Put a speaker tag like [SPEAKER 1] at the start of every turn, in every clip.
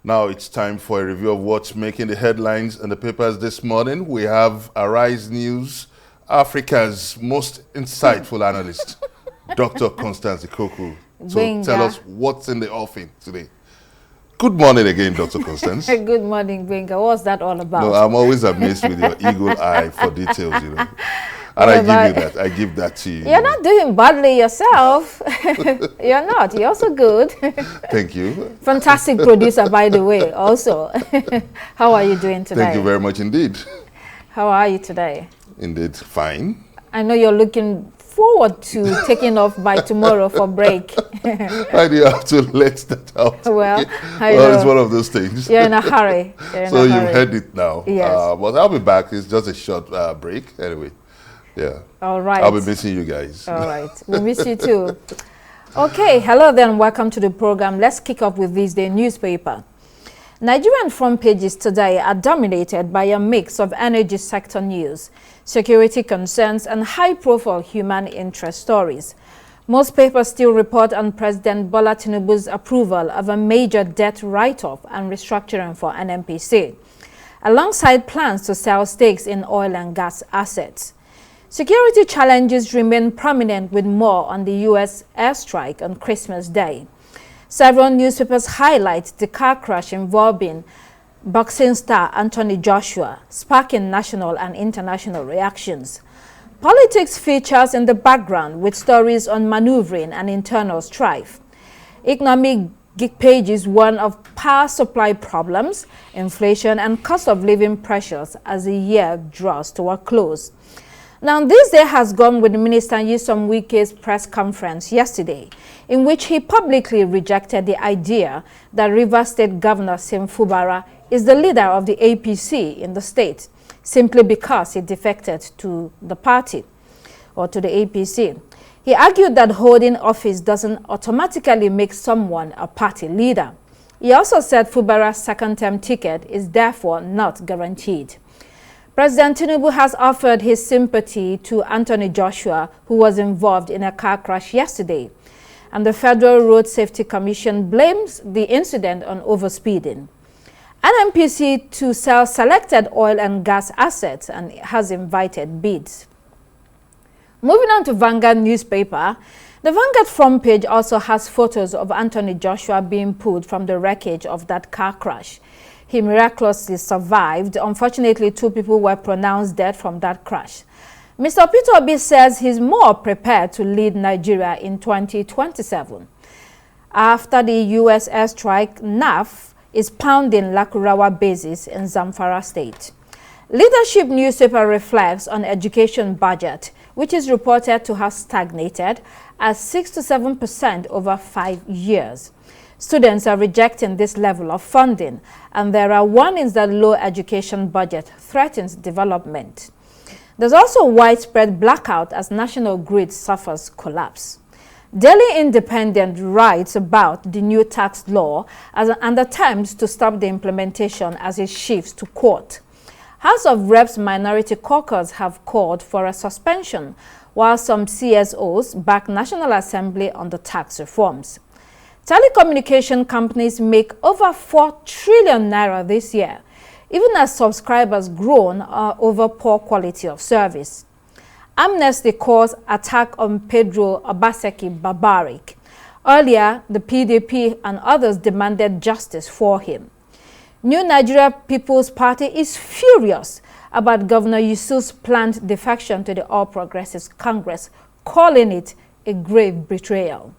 [SPEAKER 1] Now it's time for a review of what's making the headlines in the papers this morning. We have Arise News, Africa's most insightful analyst, Dr. Constance Ikoku. So tell us what's in the offing today. Good morning again, Dr. Constance.
[SPEAKER 2] Good morning, Benga. What's that all about?
[SPEAKER 1] No, I'm always amazed with your eagle eye for details, you know. And I give you that. I give that to you.
[SPEAKER 2] You're not doing badly yourself. You're not. You're also good.
[SPEAKER 1] Thank you.
[SPEAKER 2] Fantastic producer, by the way, also. How are you doing today?
[SPEAKER 1] Thank you very much indeed.
[SPEAKER 2] How are you today?
[SPEAKER 1] Indeed, fine.
[SPEAKER 2] I know you're looking forward to taking off by tomorrow for break.
[SPEAKER 1] Why do you have to let that out?
[SPEAKER 2] Well,
[SPEAKER 1] it's one of those things.
[SPEAKER 2] You're in a hurry.
[SPEAKER 1] So you've heard it now.
[SPEAKER 2] Yes.
[SPEAKER 1] But I'll be back. It's just a short break. Anyway. Yeah.
[SPEAKER 2] All right.
[SPEAKER 1] I'll be missing you guys.
[SPEAKER 2] All right. We miss you too. Okay. Hello then. Welcome to the program. Let's kick off with this day newspaper. Nigerian front pages today are dominated by a mix of energy sector news, security concerns, and high-profile human interest stories. Most papers still report on President Bola Tinubu's approval of a major debt write-off and restructuring for NNPC, alongside plans to sell stakes in oil and gas assets. Security challenges remain prominent with more on the U.S. airstrike on Christmas Day. Several newspapers highlight the car crash involving boxing star Anthony Joshua, sparking national and international reactions. Politics features in the background with stories on maneuvering and internal strife. Economic pages warn of power supply problems, inflation, and cost of living pressures as the year draws to a close. Now, this day has gone with Minister Nyesom Wike's press conference yesterday, in which he publicly rejected the idea that Rivers State Governor Fubara is the leader of the APC in the state, simply because he defected to the party or to the APC. He argued that holding office doesn't automatically make someone a party leader. He also said Fubara's second-term ticket is therefore not guaranteed. President Tinubu has offered his sympathy to Anthony Joshua, who was involved in a car crash yesterday. And the Federal Road Safety Commission blames the incident on overspeeding. NNPC to sell selected oil and gas assets and has invited bids. Moving on to Vanguard newspaper, the Vanguard front page also has photos of Anthony Joshua being pulled from the wreckage of that car crash. He miraculously survived. Unfortunately, 2 people were pronounced dead from that crash. Mr. Peter Obi says he's more prepared to lead Nigeria in 2027. After the U.S. airstrike, NAF is pounding Lakurawa bases in Zamfara State. Leadership newspaper reflects on education budget, which is reported to have stagnated at 6 to 7% over 5 years. Students are rejecting this level of funding, and there are warnings that low education budget threatens development. There's also widespread blackout as national grid suffers collapse. Daily Independent writes about the new tax law and attempts to stop the implementation as it shifts to court. House of Reps Minority Caucus have called for a suspension, while some CSOs back National Assembly on the tax reforms. Telecommunication companies make over 4 trillion naira this year, even as subscribers groan over poor quality of service. Amnesty calls attack on Pedro Obaseki barbaric. Earlier, the PDP and others demanded justice for him. New Nigeria People's Party is furious about Governor Yusuf's planned defection to the All Progressives Congress, calling it a grave betrayal.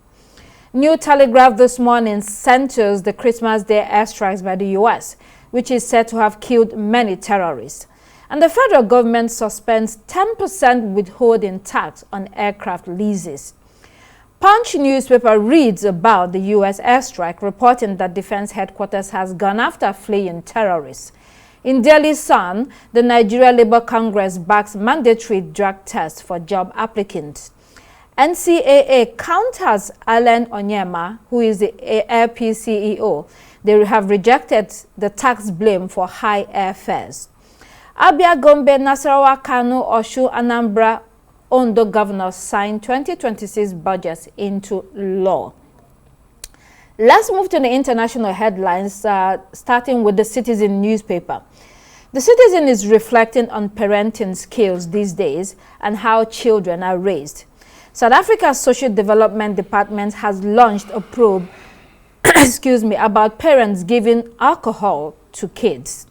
[SPEAKER 2] New Telegraph this morning centers the Christmas Day airstrikes by the U.S., which is said to have killed many terrorists. And the federal government suspends 10% withholding tax on aircraft leases. Punch newspaper reads about the U.S. airstrike, reporting that Defense Headquarters has gone after fleeing terrorists. In Daily Sun, the Nigeria Labour Congress backs mandatory drug tests for job applicants. NCAA counters Alan Onyema, who is the APC CEO. They have rejected the tax blame for high airfares. Abia, Gombe, Nasarawa, Kano, Oshu, Anambra, Ondo governors signed 2026 budgets into law. Let's move to the international headlines, starting with the Citizen newspaper. The Citizen is reflecting on parenting skills these days and how children are raised. South Africa's Social Development Department has launched a probe about parents giving alcohol to kids.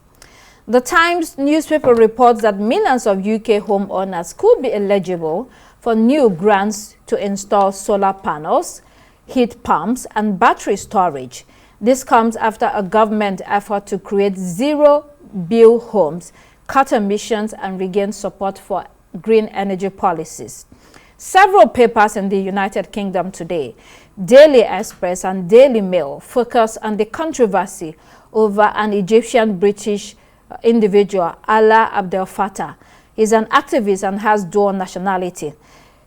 [SPEAKER 2] The Times newspaper reports that millions of UK homeowners could be eligible for new grants to install solar panels, heat pumps, and battery storage. This comes after a government effort to create zero-bill homes, cut emissions, and regain support for green energy policies. Several papers in the United Kingdom today, Daily Express and Daily Mail, focus on the controversy over an Egyptian-British individual, Alaa Abdel Fattah. He's an activist and has dual nationality.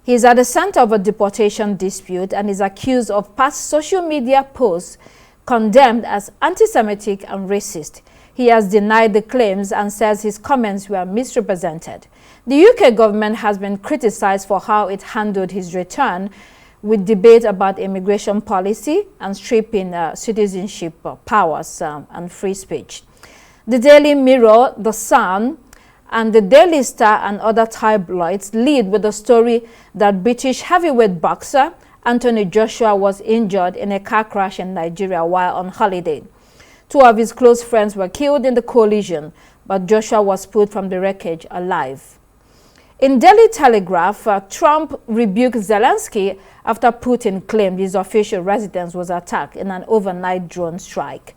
[SPEAKER 2] He is at the center of a deportation dispute and is accused of past social media posts condemned as anti-Semitic and racist. He has denied the claims and says his comments were misrepresented. The UK government has been criticized for how it handled his return, with debate about immigration policy and stripping citizenship powers and free speech. The Daily Mirror, The Sun, and the Daily Star and other tabloids lead with the story that British heavyweight boxer Anthony Joshua was injured in a car crash in Nigeria while on holiday. Two of his close friends were killed in the collision, but Joshua was pulled from the wreckage alive. In Daily Telegraph, Trump rebuked Zelensky after Putin claimed his official residence was attacked in an overnight drone strike.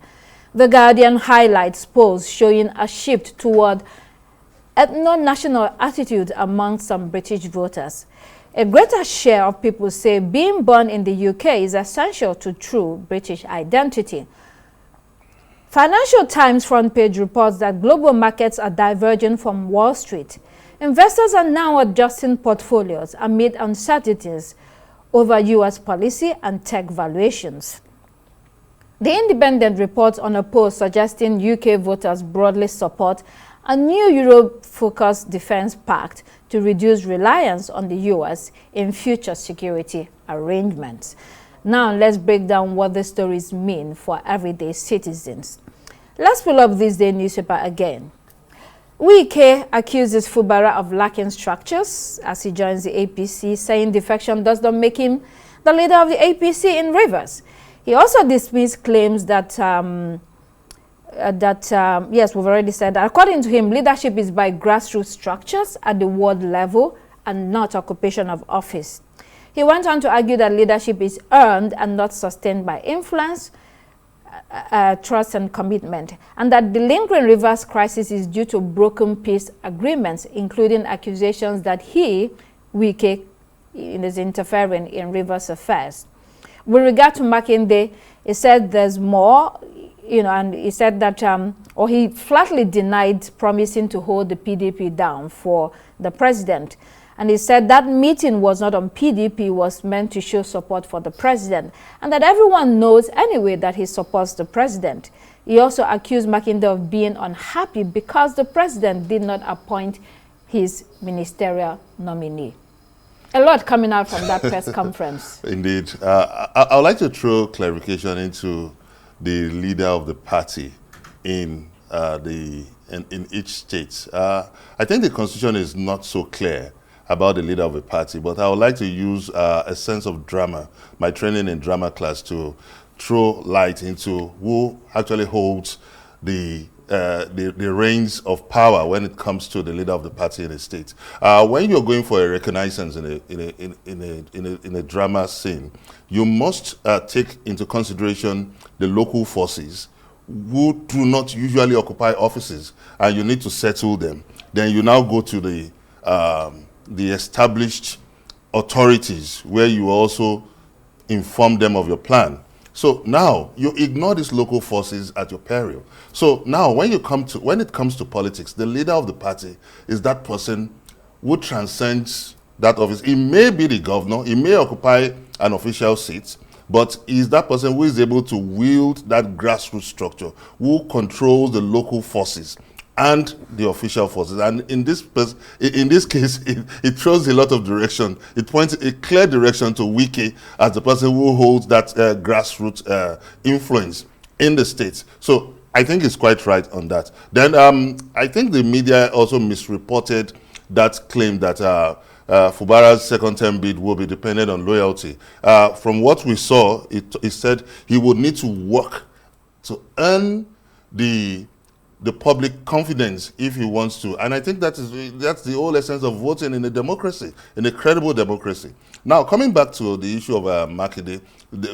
[SPEAKER 2] The Guardian highlights polls showing a shift toward ethno-national attitude among some British voters. A greater share of people say being born in the UK is essential to true British identity. Financial Times front page reports that global markets are diverging from Wall Street. Investors are now adjusting portfolios amid uncertainties over U.S. policy and tech valuations. The Independent reports on a poll suggesting UK voters broadly support a new Europe-focused defense pact to reduce reliance on the U.S. in future security arrangements. Now let's break down what the stories mean for everyday citizens. Let's pull up this day newspaper again. Wike accuses Fubara of lacking structures as he joins the APC, saying defection does not make him the leader of the APC in Rivers. He also dismissed claims that, yes, we've already said that. According to him, leadership is by grassroots structures at the ward level and not occupation of office. He went on to argue that leadership is earned and not sustained by influence, trust and commitment, and that the lingering Rivers crisis is due to broken peace agreements, including accusations that he, Wike, is interfering in Rivers affairs. With regard to Makinde, he said there's more, and he said that, or he flatly denied promising to hold the PDP down for the president. And he said that meeting was not on PDP, was meant to show support for the president, and that everyone knows anyway that he supports the president. He also accused Makinde of being unhappy because the president did not appoint his ministerial nominee. A lot coming out from that press conference.
[SPEAKER 1] Indeed. I would like to throw clarification into the leader of the party in each state. I think the constitution is not so clear about the leader of a party, but I would like to use a sense of drama, my training in drama class, to throw light into who actually holds the reins of power when it comes to the leader of the party in a state. When you're going for a reconnaissance in a drama scene, you must take into consideration the local forces who do not usually occupy offices, and you need to settle them. Then you now go to the established authorities where you also inform them of your plan. So now you ignore these local forces at your peril. So now when it comes to politics, the leader of the party is that person who transcends that office. He may be the governor, he may occupy an official seat, but he is that person who is able to wield that grassroots structure, who controls the local forces, and the official forces. And in this case, it throws a lot of direction. It points a clear direction to Wike as the person who holds that grassroots influence in the states. So I think it's quite right on that. Then I think the media also misreported that claim that Fubara's second-term bid will be dependent on loyalty. From what we saw, it said he would need to work to earn the public confidence if he wants to. And I think that's the whole essence of voting in a democracy, in a credible democracy. Now, coming back to the issue of Makinde,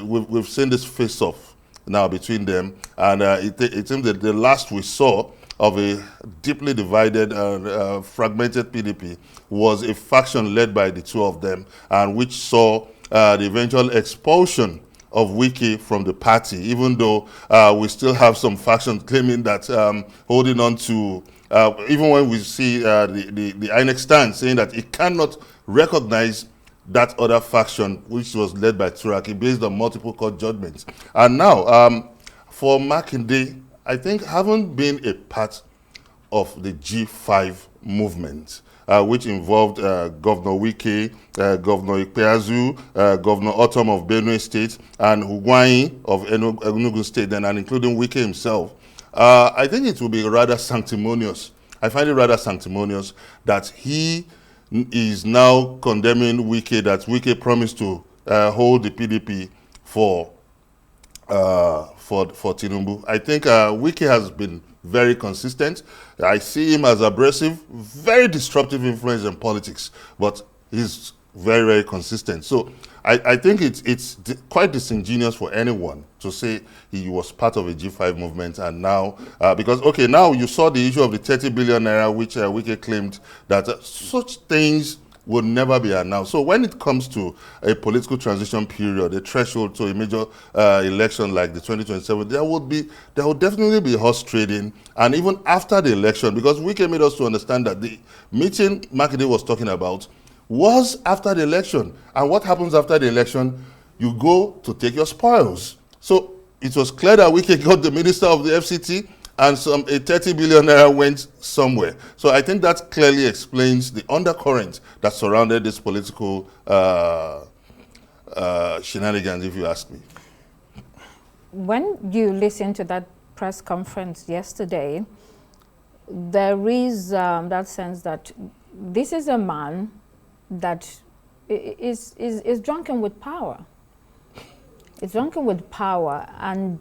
[SPEAKER 1] we've seen this face-off now between them, and it seems that the last we saw of a deeply divided and fragmented PDP was a faction led by the two of them, and which saw the eventual expulsion of Wike from the party, even though we still have some factions claiming that holding on to, even when we see the INEC stand saying that it cannot recognize that other faction, which was led by Turaki, based on multiple court judgments. And now, for Makinde, I think having been a part of the G5 movement, which involved Governor Wike, Governor Ikpeazu, Governor Otom of Benue State, and Ugwuanyi of Enugu State, and including Wike himself, I think it will be rather sanctimonious. I find it rather sanctimonious that he is now condemning Wike, that Wike promised to hold the PDP for Tinubu. I think Wike has been very consistent. I see him as abrasive, very disruptive influence in politics, but he's very, very consistent. So I think it's quite disingenuous for anyone to say he was part of a G5 movement, and now, because, okay, now you saw the issue of the 30 billion naira, which Wike claimed that such things would never be announced. So when it comes to a political transition period, a threshold to a major election like the 2027, there will definitely be horse trading. And even after the election, because Wike made us to understand that the meeting Makinde was talking about was after the election. And what happens after the election? You go to take your spoils. So it was clear that Wike got the minister of the FCT, and a 30 billion naira went somewhere. So I think that clearly explains the undercurrent that surrounded this political shenanigans, if you ask me.
[SPEAKER 2] When you listen to that press conference yesterday, there is that sense that this is a man that is drunken with power. It's drunken with power, and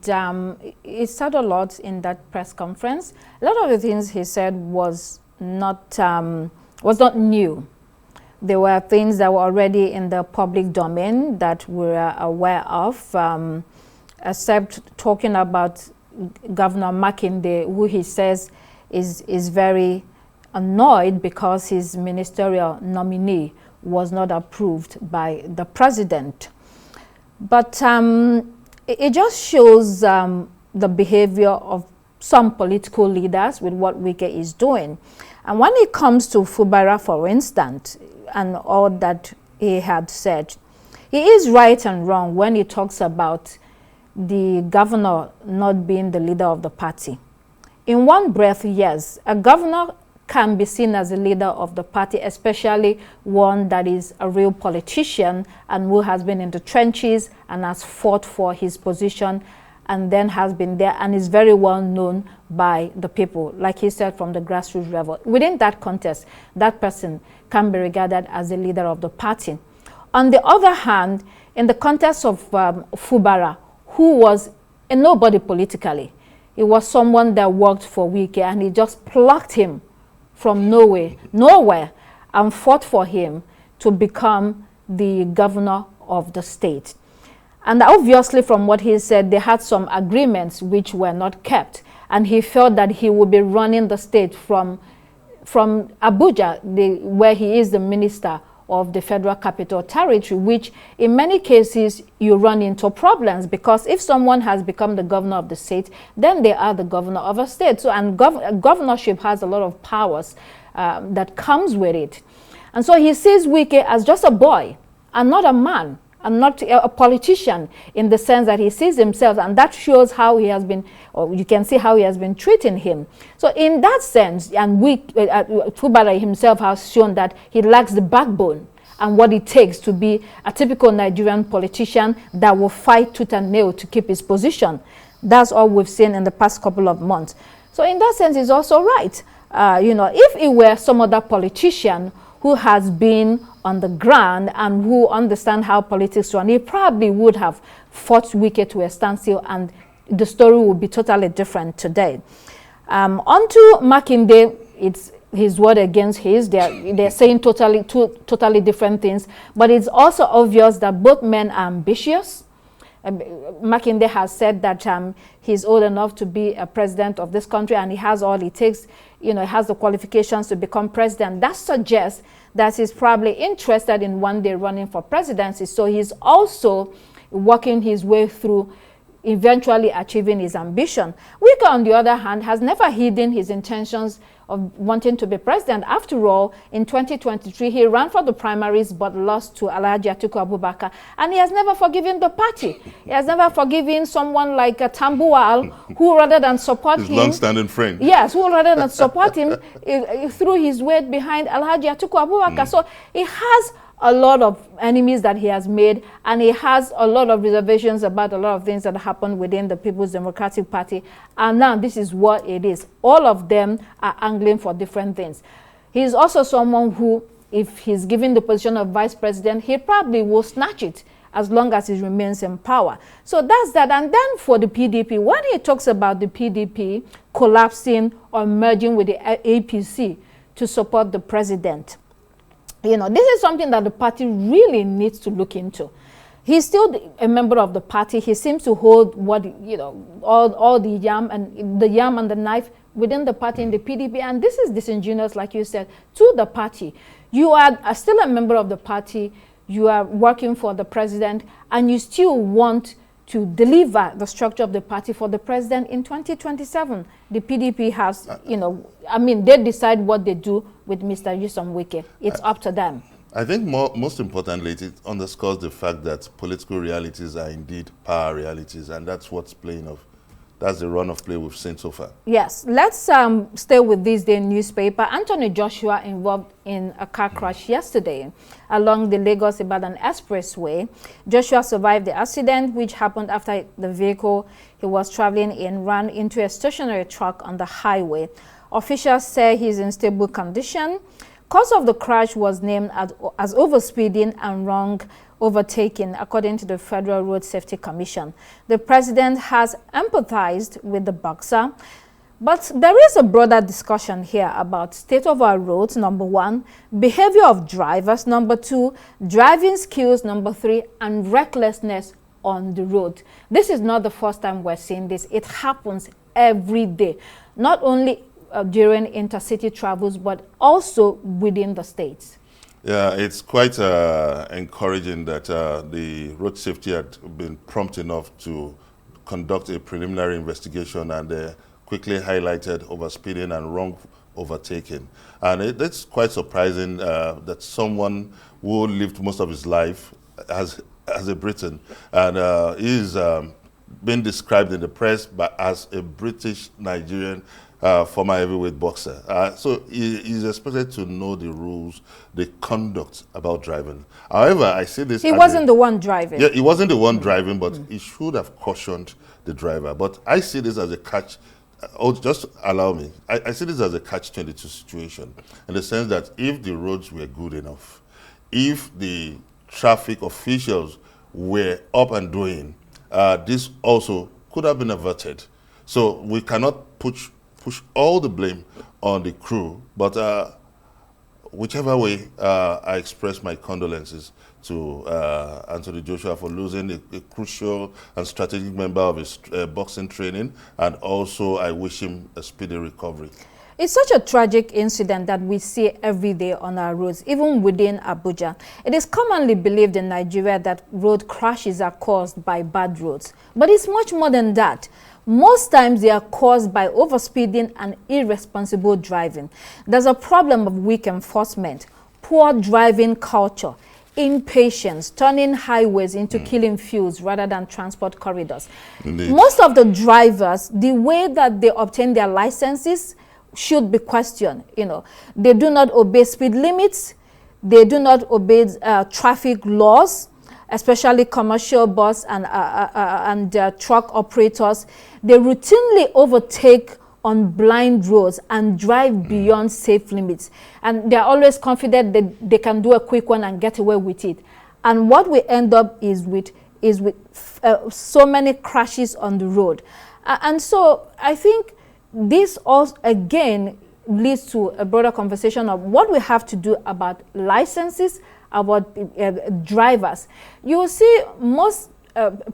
[SPEAKER 2] he said a lot in that press conference. A lot of the things he said was not new. There were things that were already in the public domain that we're aware of, except talking about Governor Makinde, who he says is very annoyed because his ministerial nominee was not approved by the president. But it just shows the behavior of some political leaders with what Wike is doing. And when it comes to Fubara, for instance, and all that he had said, he is right and wrong when he talks about the governor not being the leader of the party. In one breath, yes, a governor can be seen as a leader of the party, especially one that is a real politician and who has been in the trenches and has fought for his position and then has been there and is very well known by the people, like he said, from the grassroots level. Within that context, that person can be regarded as a leader of the party. On the other hand, in the context of Fubara, who was a nobody politically, he was someone that worked for Wike, and he just plucked him from nowhere, and fought for him to become the governor of the state. And obviously, from what he said, they had some agreements which were not kept, and he felt that he would be running the state from Abuja, where he is the minister of the Federal Capital Territory, which in many cases you run into problems, because if someone has become the governor of the state, then they are the governor of a state. So, and governorship has a lot of powers that comes with it. And so he sees Wike as just a boy and not a man, and not a politician in the sense that he sees himself, and that shows how he has been, or you can see how he has been treating him. So in that sense, and Fubara himself has shown that he lacks the backbone and what it takes to be a typical Nigerian politician that will fight tooth and nail to keep his position. That's all we've seen in the past couple of months. So in that sense, it's also right. You know, if it were some other politician who has been on the ground and who understand how politics run, he probably would have fought Wike to a standstill, and the story would be totally different today. Onto Makinde, it's his word against his. They're saying two totally different things, but it's also obvious that both men are ambitious. Makinde has said that he's old enough to be a president of this country, and he has all it takes, you know, he has the qualifications to become president. That suggests that he's probably interested in one day running for presidency. So he's also working his way through eventually achieving his ambition. Wike, on the other hand, has never hidden his intentions of wanting to be president. After all, in 2023, he ran for the primaries but lost to Alhaji Atiku Abubakar, and he has never forgiven the party. He has never forgiven someone like Tambuwal, who rather than support him...
[SPEAKER 1] His long-standing friend.
[SPEAKER 2] Yes, who rather than support him, threw his weight behind Alhaji Atiku Abubakar. So he has a lot of enemies that he has made, and he has a lot of reservations about a lot of things that happened within the People's Democratic Party. And now this is what it is. All of them are angling for different things. He's also someone who, if he's given the position of vice president, he probably will snatch it as long as he remains in power. So that's that. And then for the PDP, when he talks about the PDP collapsing or merging with the APC to support the president, you know, this is something that the party really needs to look into. He's still a member of the party. He seems to hold what, you know, all the yam and the knife within the party in the PDP. And this is disingenuous, like you said, to the party. You are still a member of the party. You are working for the president, and you still want to deliver the structure of the party for the president in 2027. The PDP has, you know, I mean, they decide what they do with Mr. Nyesom Wike. It's up to them.
[SPEAKER 1] I think most importantly, it underscores the fact that political realities are indeed power realities, and that's what's playing off. That's the run of play we've seen so far.
[SPEAKER 2] Yes, let's stay with this day newspaper. Anthony Joshua involved in a car crash yesterday along the Lagos-Ibadan Expressway. Joshua survived the accident, which happened after the vehicle he was traveling in ran into a stationary truck on the highway. Officials say he's in stable condition. Cause of the crash was named as overspeeding and wrong overtaking, according to the Federal Road Safety Commission. The president has empathized with the boxer, but there is a broader discussion here about state of our roads, number one, behavior of drivers, number two, driving skills, number three, and recklessness on the road. This is not the first time we're seeing this. It happens every day, not only during intercity travels, but also within the states.
[SPEAKER 1] Yeah, it's quite encouraging that the road safety had been prompt enough to conduct a preliminary investigation and quickly highlighted overspeeding and wrong overtaking. And it's quite surprising that someone who lived most of his life as a Briton and is being described in the press as a British Nigerian former heavyweight boxer. So he's expected to know the rules, the conduct about driving. However, I see this...
[SPEAKER 2] He wasn't the one driving.
[SPEAKER 1] Yeah, he wasn't the one driving, but he should have cautioned the driver. But I see this as a catch... just allow me. I see this as a catch-22 situation, in the sense that if the roads were good enough, if the traffic officials were up and doing, this also could have been averted. So we cannot push all the blame on the crew, but whichever way, I express my condolences to Anthony Joshua for losing a crucial and strategic member of his boxing training, and also I wish him a speedy recovery.
[SPEAKER 2] It's such a tragic incident that we see every day on our roads, even within Abuja. It is commonly believed in Nigeria that road crashes are caused by bad roads, but it's much more than that. Most times they are caused by overspeeding and irresponsible driving. There's a problem of weak enforcement, poor driving culture, impatience, turning highways into killing fields rather than transport corridors.
[SPEAKER 1] Indeed.
[SPEAKER 2] Most of the drivers, the way that they obtain their licenses should be questioned. You know, they do not obey speed limits. They do not obey traffic laws, especially commercial bus and truck operators. They routinely overtake on blind roads and drive beyond safe limits. And they're always confident that they can do a quick one and get away with it. And what we end up is with so many crashes on the road. And so I think this also, again, leads to a broader conversation of what we have to do about licenses, about drivers. You will see most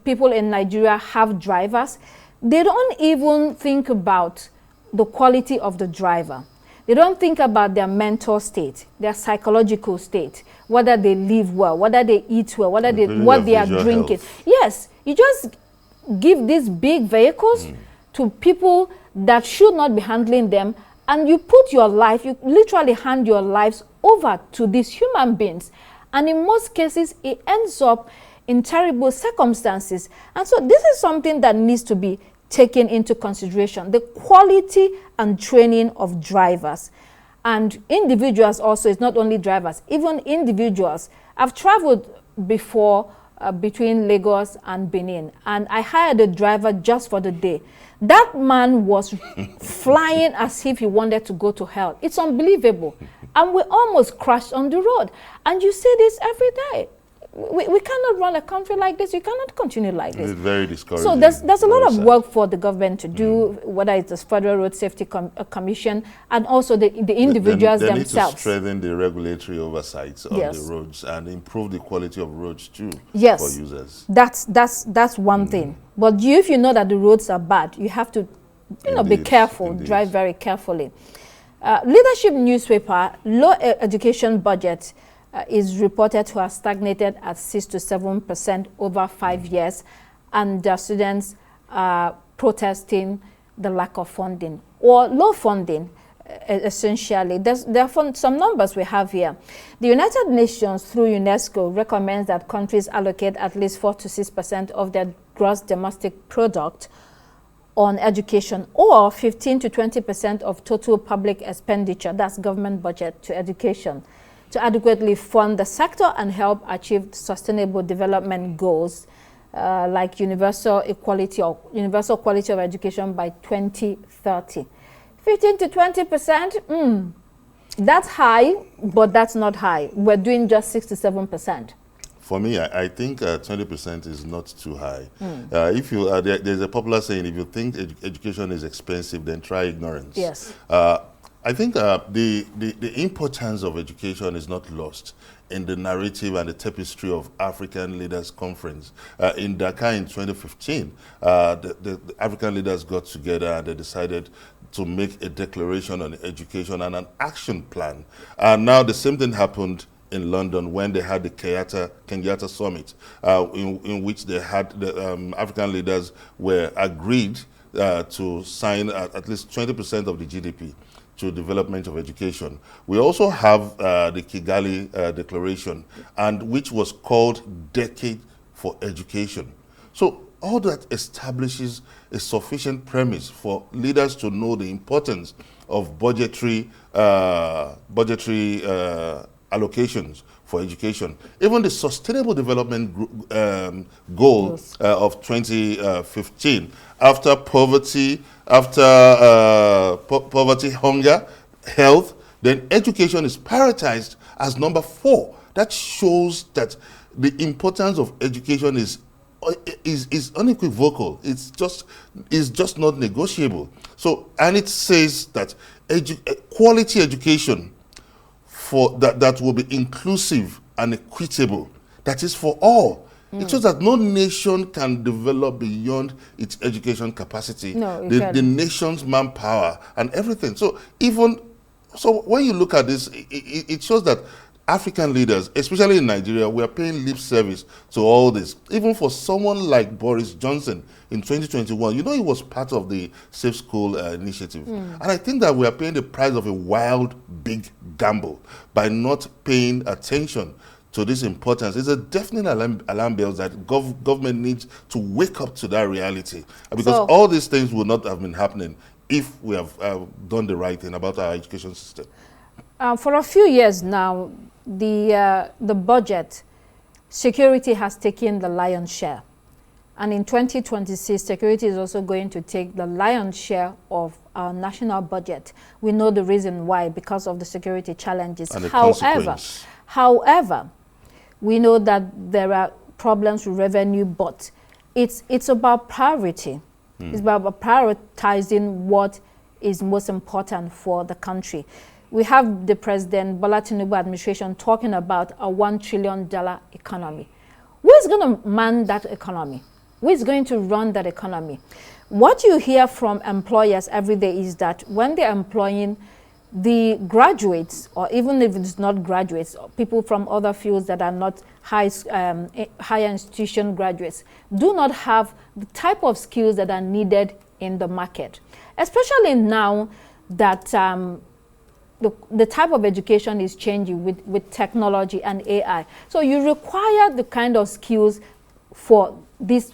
[SPEAKER 2] people in Nigeria have drivers. They don't even think about the quality of the driver. They don't think about their mental state, their psychological state, whether they live well, whether they eat well, whether what they are drinking.
[SPEAKER 1] Health.
[SPEAKER 2] Yes, you just give these big vehicles to people that should not be handling them, and you put your life, you literally hand your lives over to these human beings. And in most cases, it ends up in terrible circumstances. And so this is something that needs to be taken into consideration, the quality and training of drivers. And individuals also, it's not only drivers, even individuals. I've traveled before between Lagos and Benin, and I hired a driver just for the day. That man was flying as if he wanted to go to hell. It's unbelievable. And we almost crashed on the road. And you see this every day. We cannot run a country like this. You cannot continue like this.
[SPEAKER 1] It's very discouraging.
[SPEAKER 2] So there's a lot of work for the government to do, whether it's the Federal Road Safety Commission and also the individuals
[SPEAKER 1] they
[SPEAKER 2] themselves.
[SPEAKER 1] Need to strengthen the regulatory oversight on the roads and improve the quality of roads too for users.
[SPEAKER 2] That's one thing. But if you know that the roads are bad, you have to be careful, drive very carefully. Leadership newspaper, low education budget is reported to have stagnated at 6 to 7% over 5 years, and the students are protesting the lack of funding or low funding, essentially. There are some numbers we have here. The United Nations, through UNESCO, recommends that countries allocate at least 4 to 6% of their gross domestic product on education, or 15 to 20% of total public expenditure, that's government budget, to education, to adequately fund the sector and help achieve sustainable development goals like universal quality of education by 2030. 15 to 20%, that's high, but that's not high. We're doing just 6 to 7%.
[SPEAKER 1] For me, I think 20% is not too high. If you there's a popular saying: if you think education is expensive, then try ignorance.
[SPEAKER 2] Yes.
[SPEAKER 1] I think the importance of education is not lost in the narrative and the tapestry of African Leaders Conference. In Dakar in 2015, the African leaders got together and they decided to make a declaration on education and an action plan. And now the same thing happened in London when they had the Kenyatta Summit, in which they had the African leaders were agreed to sign at least 20% of the GDP to development of education. We also have the Kigali Declaration, and which was called Decade for Education. So all that establishes a sufficient premise for leaders to know the importance of budgetary allocations for education. Even the Sustainable Development Goal of 2015, after poverty, poverty, hunger, health, then education is prioritized as number 4. That shows that the importance of education is unequivocal. It's just not negotiable. So, and it says that quality education that will be inclusive and equitable, that is for all. It shows that no nation can develop beyond its education capacity, the nation's manpower and everything. So when you look at this, it shows that African leaders, especially in Nigeria, we are paying lip service to all this. Even for someone like Boris Johnson in 2021, he was part of the Safe School initiative. And I think that we are paying the price of a wild, big gamble by not paying attention to this importance. It's a definite alarm bells that government needs to wake up to that reality. Because
[SPEAKER 2] So,
[SPEAKER 1] all these things would not have been happening if we have done the right thing about our education system.
[SPEAKER 2] for a few years now, the budget, security has taken the lion's share. And in 2026, security is also going to take the lion's share of our national budget. We know the reason why, because of the security challenges.
[SPEAKER 1] And the
[SPEAKER 2] However, we know that there are problems with revenue, but it's about priority. It's about prioritizing what is most important for the country. We have the President Bola Tinubu administration talking about a $1 trillion economy. Who is going to man that economy? Who is going to run that economy? What you hear from employers every day is that when they're employing the graduates, or even if it's not graduates, or people from other fields that are not higher institution graduates, do not have the type of skills that are needed in the market. Especially now that the type of education is changing with technology and AI. So you require the kind of skills for these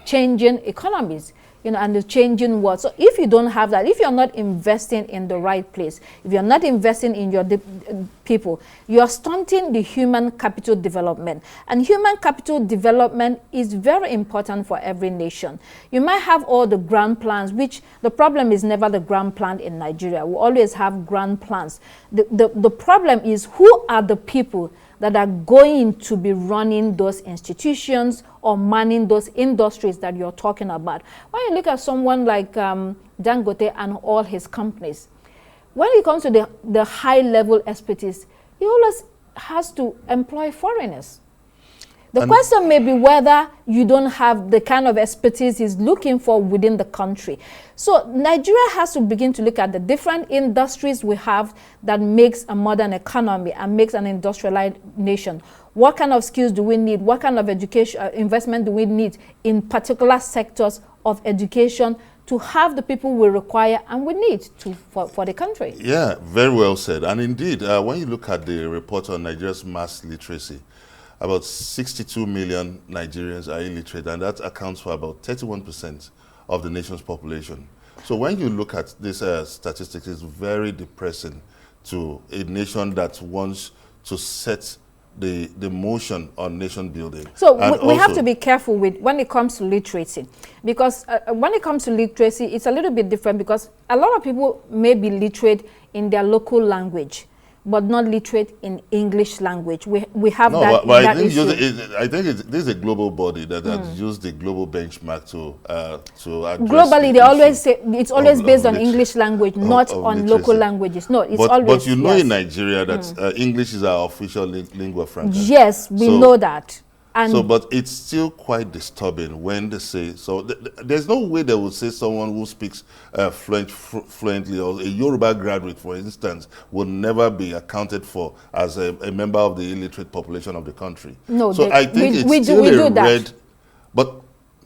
[SPEAKER 2] changing economies, and the changing world. So if you don't have that, if you're not investing in the right place, if you're not investing in your people, you're stunting the human capital development. And human capital development is very important for every nation. You might have all the grand plans, which the problem is never the grand plan in Nigeria. We always have grand plans. The problem is, who are the people that are going to be running those institutions or manning those industries that you're talking about? When you look at someone like Dangote and all his companies, when it comes to the high-level expertise, he always has to employ foreigners. The question may be whether you don't have the kind of expertise he's looking for within the country. So Nigeria has to begin to look at the different industries we have that makes a modern economy and makes an industrialized nation. What kind of skills do we need? What kind of education investment do we need in particular sectors of education to have the people we require and we need for the country?
[SPEAKER 1] Yeah, very well said. And indeed, when you look at the report on Nigeria's mass literacy, about 62 million Nigerians are illiterate, and that accounts for about 31% of the nation's population. So when you look at this statistics, it's very depressing to a nation that wants to set the motion on nation building.
[SPEAKER 2] So we have to be careful with when it comes to literacy, because when it comes to literacy, it's a little bit different, because a lot of people may be literate in their local language, but not literate in English language. We have that.
[SPEAKER 1] But
[SPEAKER 2] that
[SPEAKER 1] I think this is a global body that has used the global benchmark to address
[SPEAKER 2] globally. They always say it's always based on English language, not on local languages. No, it's always.
[SPEAKER 1] But you know, in Nigeria, that English is our official lingua franca.
[SPEAKER 2] Yes, we know that. And
[SPEAKER 1] but it's still quite disturbing when they say, so there's no way they would say someone who speaks French fluently, or a Yoruba graduate, for instance, would never be accounted for as a member of the illiterate population of the country. No, so I think it's still a red, but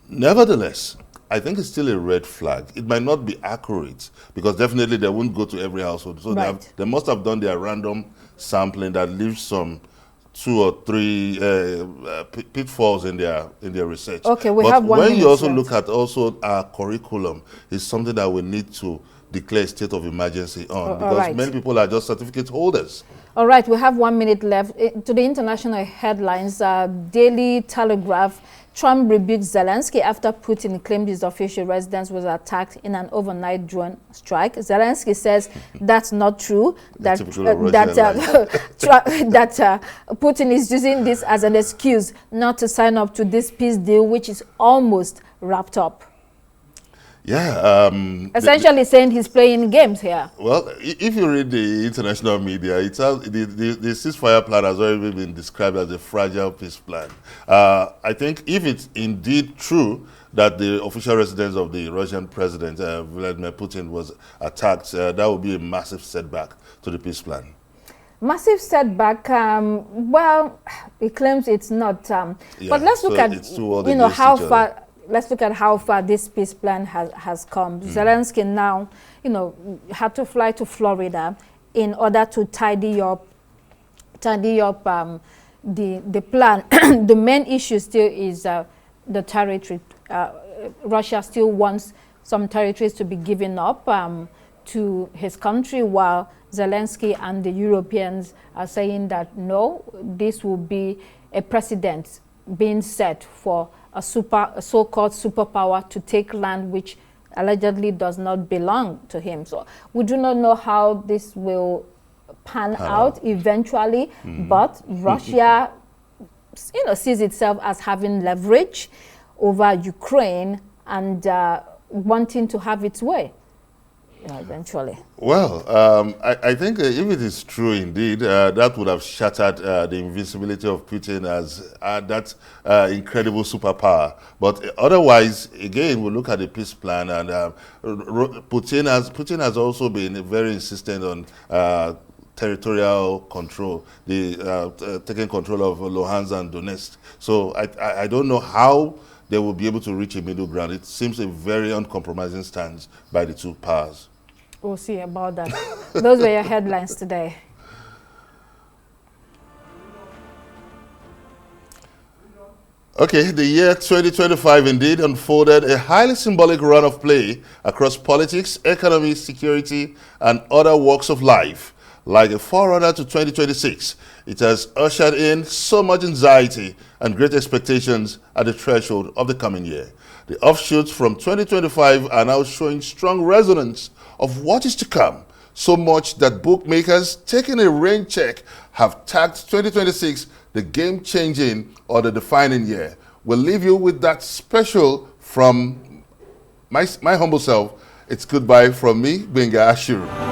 [SPEAKER 1] nevertheless, I think it's still a red flag. It might not be accurate, because definitely they won't go to every household. So they must have done their random sampling that leaves some 2 or 3 pitfalls in their research.
[SPEAKER 2] Okay, we have 1 minute.
[SPEAKER 1] When you also look at our curriculum, is something that we need to declare a state of emergency on, because many people are just certificate holders.
[SPEAKER 2] All right, we have 1 minute left. To the international headlines, Daily Telegraph: Trump rebukes Zelensky after Putin claimed his official residence was attacked in an overnight drone strike. Zelensky says that's not true, that Putin is using this as an excuse not to sign up to this peace deal, which is almost wrapped up.
[SPEAKER 1] Yeah.
[SPEAKER 2] Essentially saying he's playing games here.
[SPEAKER 1] Well, if you read the international media, it's the ceasefire plan has already been described as a fragile peace plan. I think if it's indeed true that the official residence of the Russian president, Vladimir Putin, was attacked, that would be a massive setback to the peace plan. Massive
[SPEAKER 2] setback. Well, he claims it's not. But let's look at how far. Let's look at how far this peace plan has come. Zelensky now, had to fly to Florida in order to tidy up the plan, the main issue still is the territory. Russia still wants some territories to be given up to his country, while Zelensky and the Europeans are saying that no, this will be a precedent being set for a so-called superpower to take land which allegedly does not belong to him. So we do not know how this will pan out eventually, but Russia, sees itself as having leverage over Ukraine and wanting to have its way, eventually.
[SPEAKER 1] Well, I think if it is true indeed, that would have shattered the invincibility of Putin as that incredible superpower. But otherwise, again, we look at the peace plan, and Putin has also been very insistent on territorial control, taking control of Luhansk and Donetsk. So I don't know how they will be able to reach a middle ground. It seems a very uncompromising stance by the two powers.
[SPEAKER 2] We'll see about that. Those were your headlines today.
[SPEAKER 1] Okay, the year 2025 indeed unfolded a highly symbolic run of play across politics, economy, security, and other walks of life. Like a forerunner to 2026, it has ushered in so much anxiety and great expectations at the threshold of the coming year. The offshoots from 2025 are now showing strong resonance of what is to come, so much that bookmakers taking a rain check have tagged 2026 the game-changing or the defining year. We'll leave you with that special from my humble self. It's goodbye from me, Benga Ashiru.